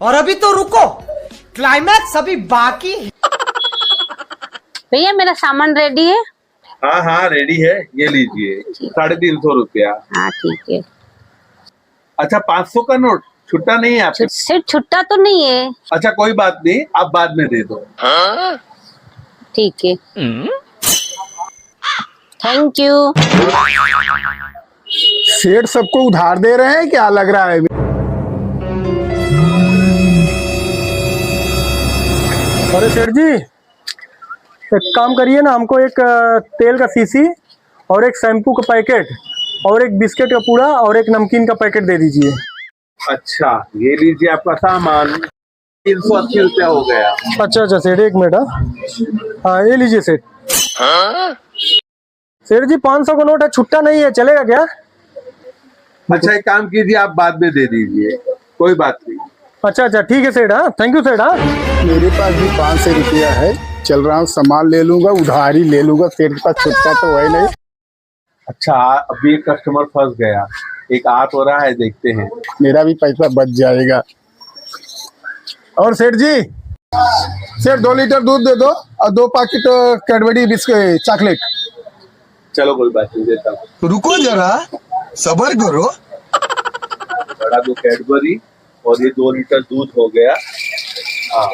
और अभी तो रुको, क्लाइमैक्स अभी बाकी है। भैया मेरा सामान रेडी है। हाँ हाँ रेडी है, ये लीजिए 350 रुपया। हाँ ठीक है। अच्छा 500 का नोट छुट्टा नहीं है आपके? सिर्फ छुट्टा तो नहीं है। अच्छा कोई बात नहीं, आप बाद में दे दो। ठीक है, थैंक यू। सेठ सबको उधार दे रहे हैं क्या लग रहा है? अरे सेठ जी, एक काम करिए ना, हमको एक तेल का शीशी और एक शैम्पू का पैकेट और एक बिस्किट का पूड़ा और एक नमकीन का पैकेट दे दीजिए। अच्छा ये लीजिए आपका सामान, 380 रुपया हो गया। अच्छा अच्छा सेठ, एक मिनट। हाँ ये लीजिए सेठ। सेठ जी 500 का नोट है, छुट्टा नहीं है, चलेगा क्या? अच्छा एक काम कीजिए, आप बाद में दे दीजिए, कोई बात नहीं। अच्छा अच्छा ठीक है सेठ। हाँ थैंक यू सेठ। हाँ मेरे पास भी 500 रुपया है, चल रहा हूँ सामान ले लूंगा, उधारी ले लूंगा, सेठ के पास छुट्टा तो है नहीं। अच्छा अभी एक कस्टमर फंस गया, एक आ तो रहा है, देखते हैं। मेरा भी पैसा बच जाएगा। और सेठ जी, सेठ 2 लीटर दूध दे दो और 2 पैकेट कैडबरी बिस्किट चॉकलेट। चलो कोई बात नहीं, देता हूँ। रुको जरा, सबर करो। बड़ा 2 कैडबरी और ये 2 लीटर दूध हो गया। हाँ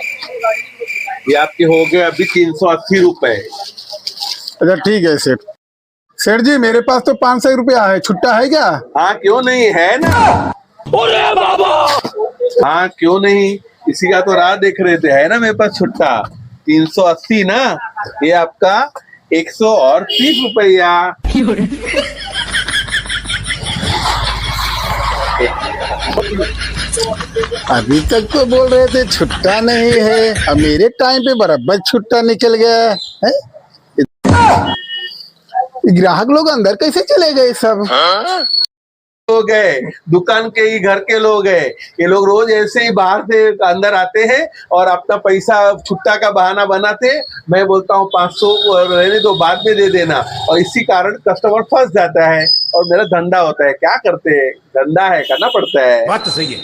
ये आपके हो गए अभी 380 रुपए। अच्छा ठीक है सेठ। सेठ जी मेरे पास तो 500 रुपया है, छुट्टा है क्या? हाँ क्यों नहीं, है ना। अरे बाबा, हाँ क्यों नहीं, इसी का तो राह देख रहे थे, है ना मेरे पास छुट्टा। 380 ना, ये आपका 130 रुपया। अभी तक तो बोल रहे थे छुट्टा नहीं है, अब मेरे टाइम पे बराबर छुट्टा निकल गया है। ग्राहक लोग अंदर कैसे चले गए सब? लोग है, दुकान के ही, घर के लोग है, ये लोग रोज ऐसे ही बाहर से अंदर आते हैं और अपना पैसा छुट्टा का बहाना बनाते। मैं बोलता हूँ 500 रहने दो, बाद में दे देना, और इसी कारण कस्टमर फंस जाता है और मेरा धंधा होता है। क्या करते हैं, धंधा है, करना पड़ता है। बात तो सही है।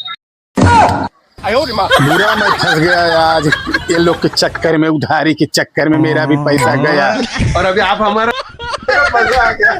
बुरा मैं फंस गया आज, ये लोग के चक्कर में, उधारी के चक्कर में मेरा भी पैसा गया। और अभी आप हमारा मजा आ गया।